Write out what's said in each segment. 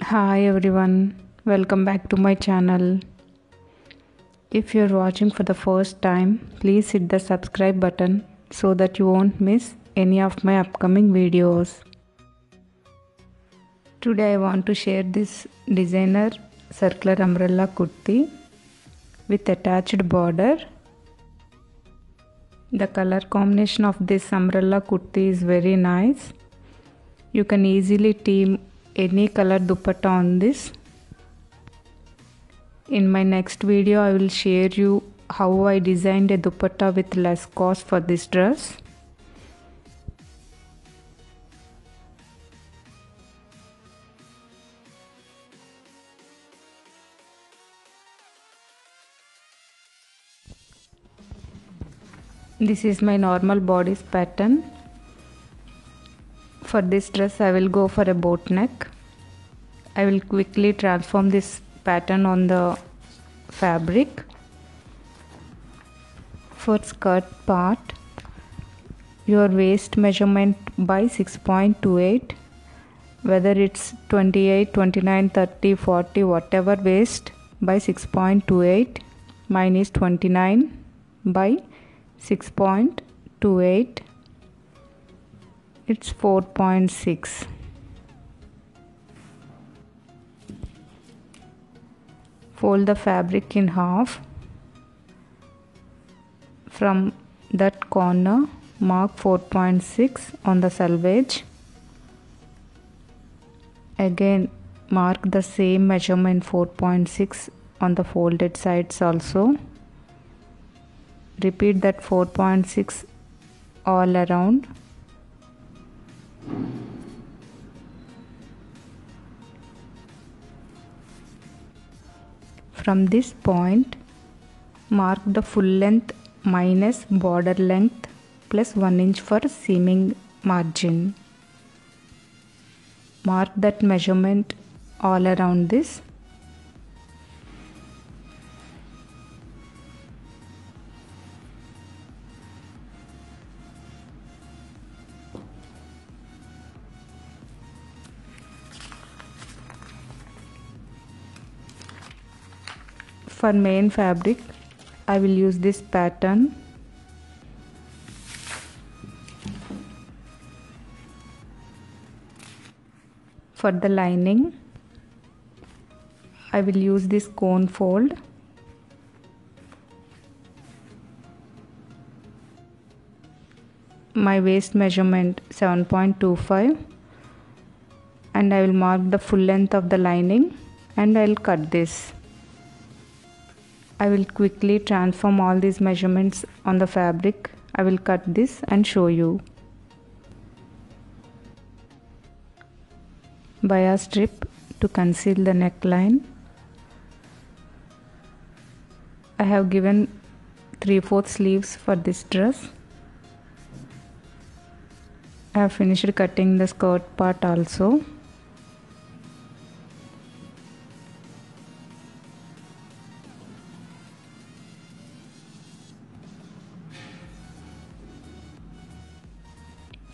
Hi everyone, welcome back to my channel. If you're watching for the first time, please hit the subscribe button so that you won't miss any of my upcoming videos. Today I want to share this designer circular umbrella kurti with attached border. The color combination of this umbrella kurti is very nice. You can easily team any color dupatta on this. In my next video I will share you how I designed a dupatta with less cost for this dress. This is my normal bodice pattern. For this dress I will go for a boat neck. I will quickly transform this pattern on the fabric. For skirt part, your waist measurement by 6.28, whether it's 28, 29, 30, 40, whatever waist by 6.28. Mine is 29 by 6.28. It's 4.6. Fold the fabric in half. From that corner, mark 4.6 on the selvage. Again, mark the same measurement 4.6 on the folded sides also. Repeat that 4.6 all around. From this point, mark the full length minus border length plus 1 inch for seaming margin. Mark that measurement all around this. For main fabric, I will use this pattern. For the lining, I will use this cone fold. My waist measurement 7.25, and I will mark the full length of the lining and I will cut this. I will quickly transform all these measurements on the fabric. I will cut this and show you. Bias strip to conceal the neckline. I have given 3/4 sleeves for this dress. I have finished cutting the skirt part also.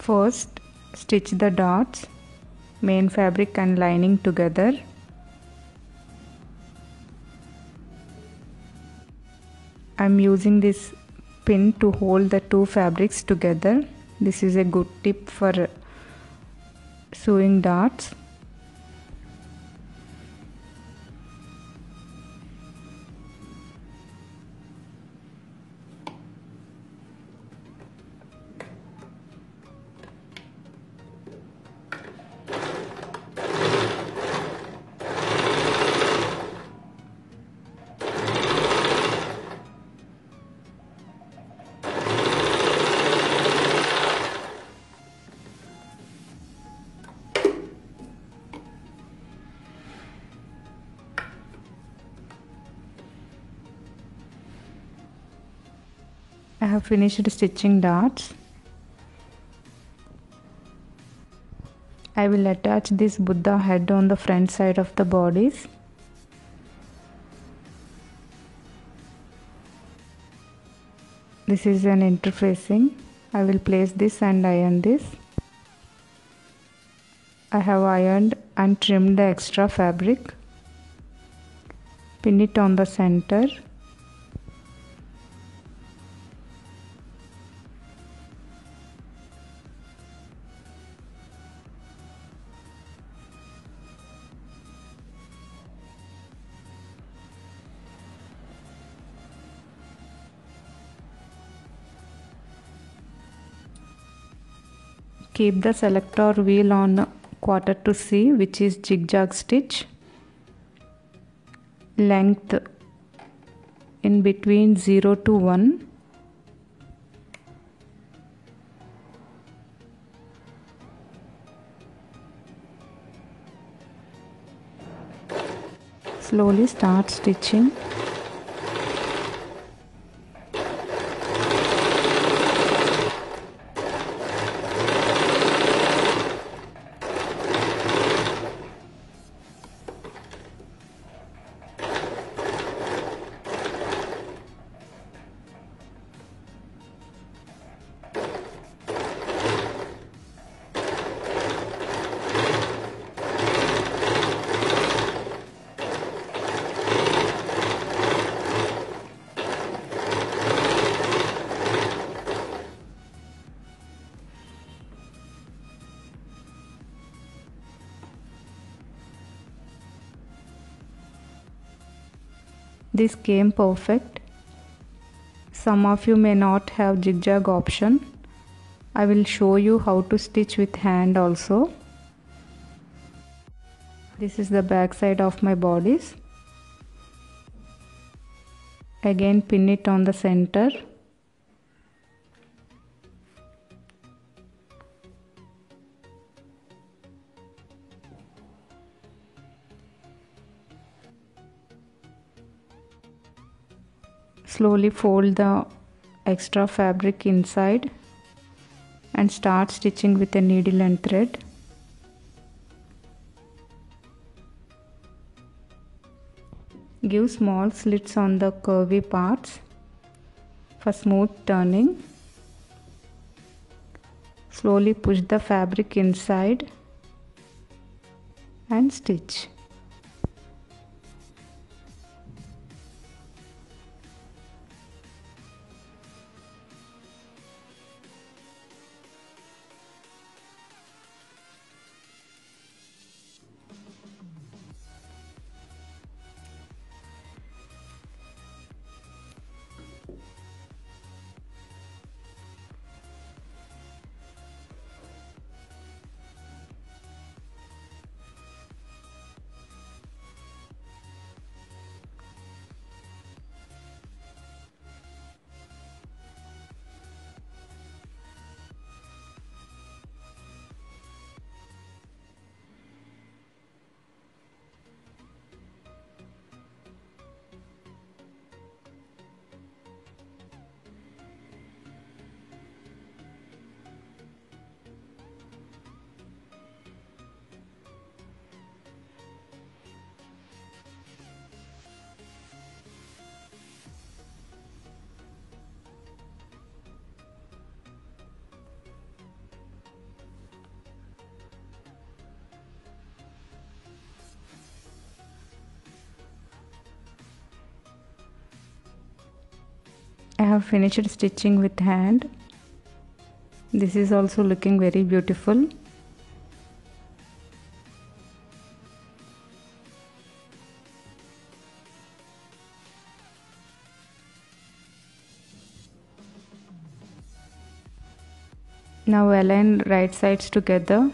First, stitch the dots, main fabric and lining together. I am using this pin to hold the two fabrics together. This is a good tip for sewing dots. I have finished stitching dots. I will attach this Buddha head on the front side of the bodice. This is an interfacing. I will place this and iron this. I have ironed and trimmed the extra fabric. Pin it on the center. Keep the selector wheel on quarter to C, which is zigzag stitch. Length in between 0 to 1. Slowly start stitching. This came perfect. Some of you may not have zigzag option. I will show you how to stitch with hand also. This is the back side of my bodice. Again pin it on the center. Slowly fold the extra fabric inside and start stitching with a needle and thread. Give small slits on the curvy parts for smooth turning. Slowly push the fabric inside and stitch. I have finished stitching with hand. This is also looking very beautiful. Now align right sides together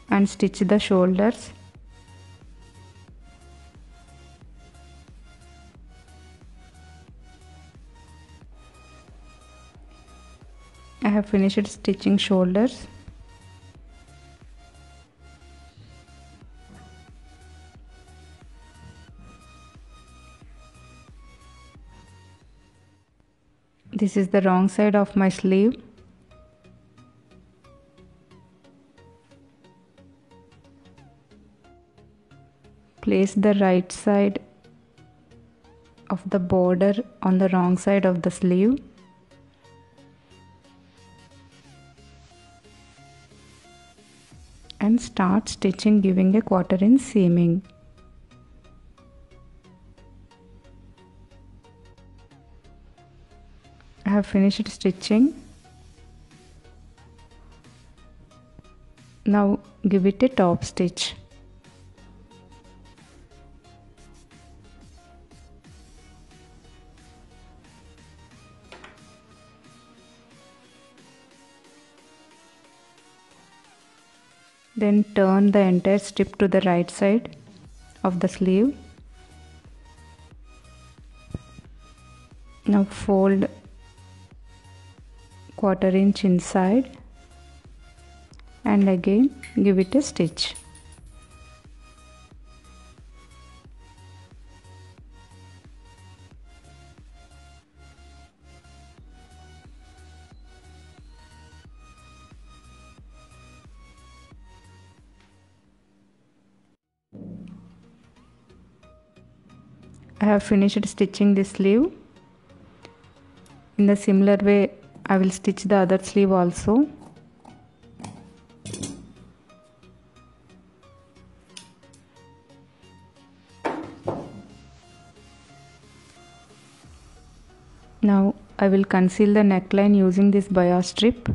and stitch the shoulders. I have finished stitching shoulders. This is the wrong side of my sleeve. Place the right side of the border on the wrong side of the sleeve. And and start stitching, giving a 1/4 inch seaming. I have finished stitching. Now give it a top stitch. Then turn the entire strip to the right side of the sleeve. Now fold 1/4 inch inside and again give it a stitch. I have finished stitching this sleeve. In the similar way, I will stitch the other sleeve also. Now I will conceal the neckline using this bias strip.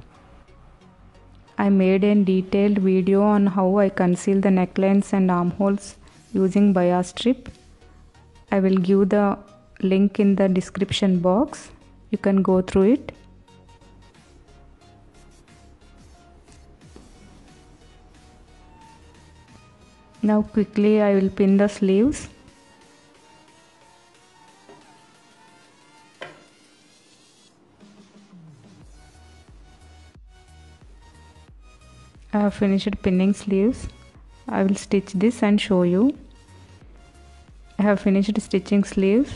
I made a detailed video on how I conceal the necklines and armholes using bias strip. I will give the link in the description box. You can go through it. Now quickly I will pin the sleeves. I have finished pinning sleeves. I will stitch this and show you. I have finished stitching sleeves.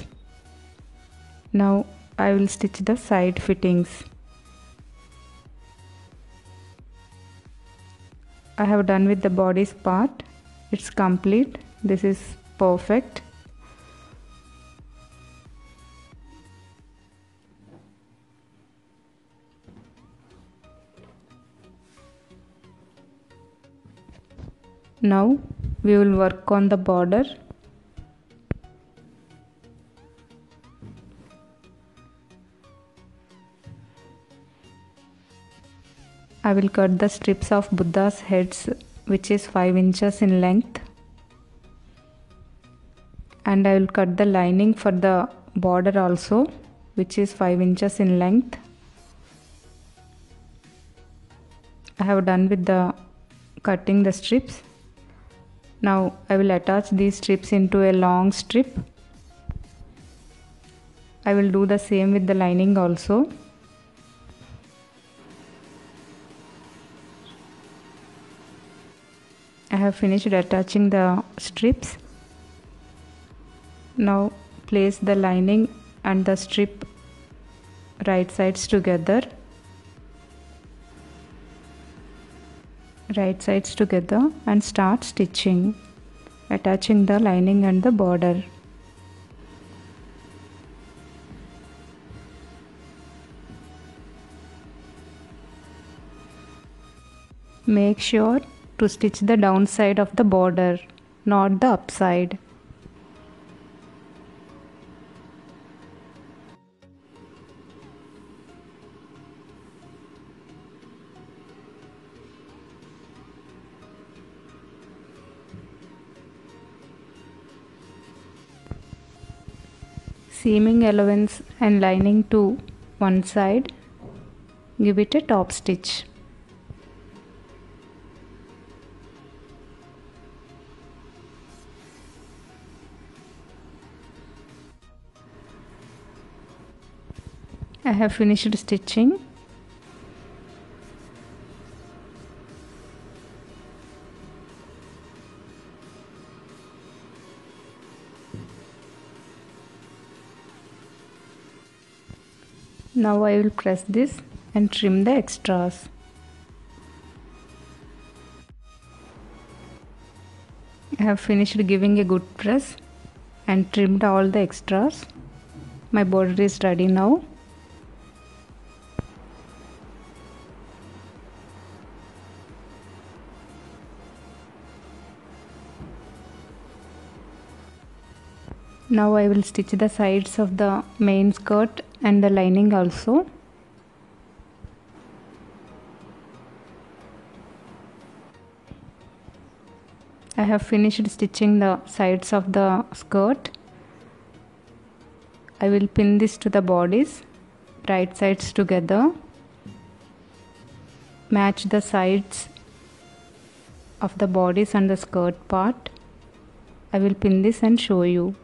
Now I will stitch the side fittings. I have done with the bodice part. It's complete. This is perfect. Now we will work on the border. I will cut the strips of Buddha's heads, which is 5 inches in length, and I will cut the lining for the border also, which is 5 inches in length. I have done with the cutting the strips. Now I will attach these strips into a long strip. I will do the same with the lining also. I have finished attaching the strips. Now place the lining and the strip right sides together. Right sides together and start stitching, attaching the lining and the border. Make sure to stitch the downside of the border, not the upside. Seaming allowance and lining to one side, give it a top stitch. I have finished stitching. Now I will press this and trim the extras. I have finished giving a good press and trimmed all the extras. My border is ready now. Now I will stitch the sides of the main skirt and the lining also. I have finished stitching the sides of the skirt. I will pin this to the bodies, right sides together. Match the sides of the bodies and the skirt part. I will pin this and show you.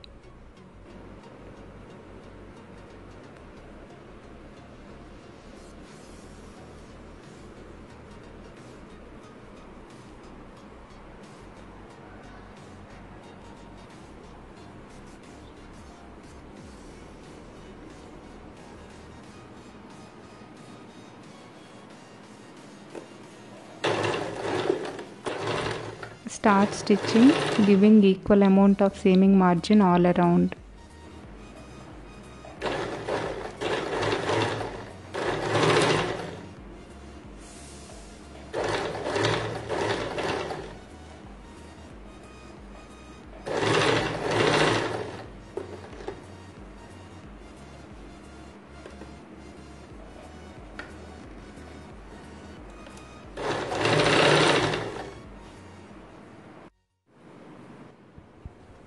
Start stitching, giving equal amount of seaming margin all around.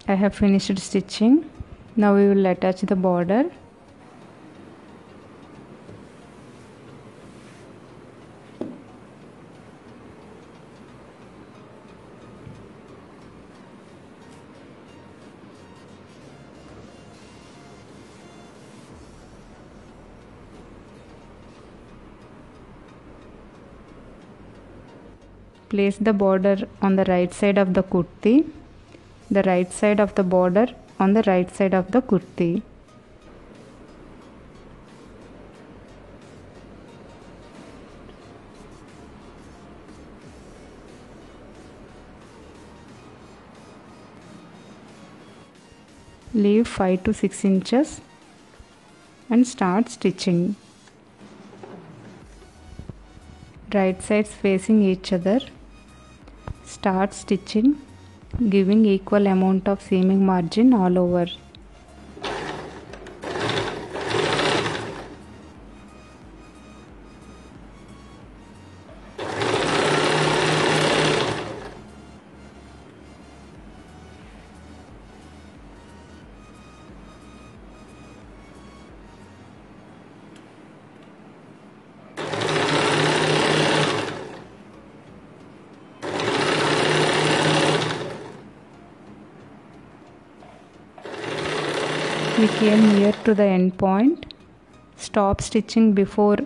I have finished stitching. Now we will attach the border. Place the border on the right side of the kurti. The right side of the border on the right side of the kurti. Leave 5 to 6 inches and start stitching. Right sides facing each other. Start stitching, giving equal amount of seaming margin all over. We came near to the end point. Stop stitching before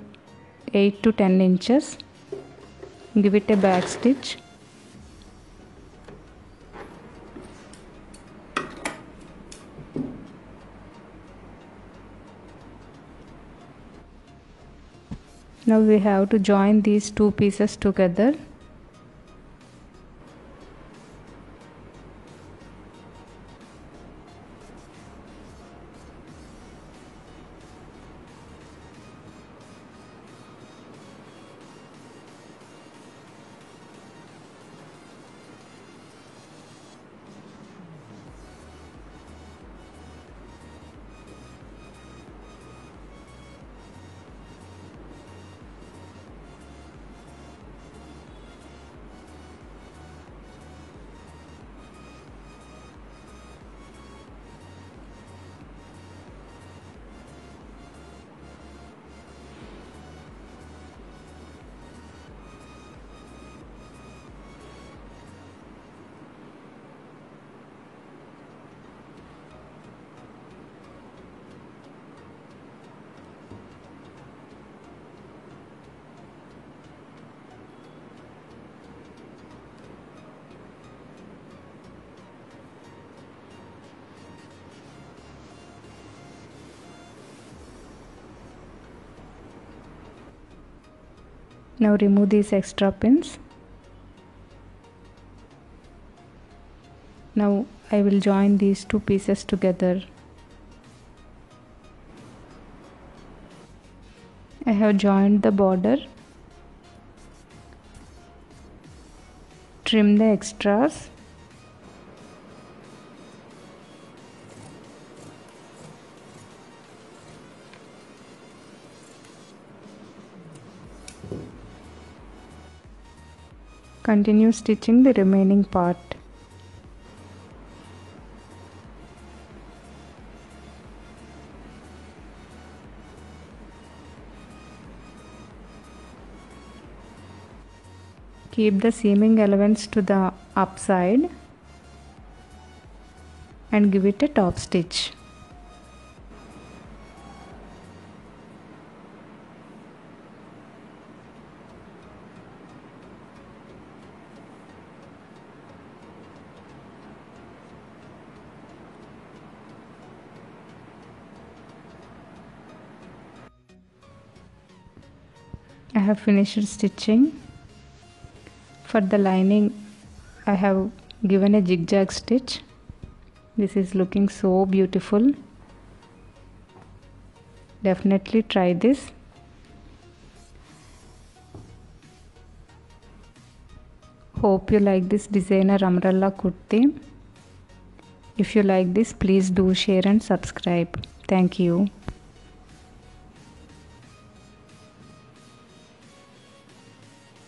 8 to 10 inches. Give it a back stitch. Now we have to join these two pieces together. Now remove these extra pins. Now I will join these two pieces together. I have joined the border. Trim the extras. Continue stitching the remaining part. Keep the seaming elements to the upside and give it a top stitch. I have finished stitching. For the lining, I have given a zigzag stitch. This is looking so beautiful. Definitely try this. Hope you like this designer umbrella kurti. If you like this, please do share and subscribe. Thank you.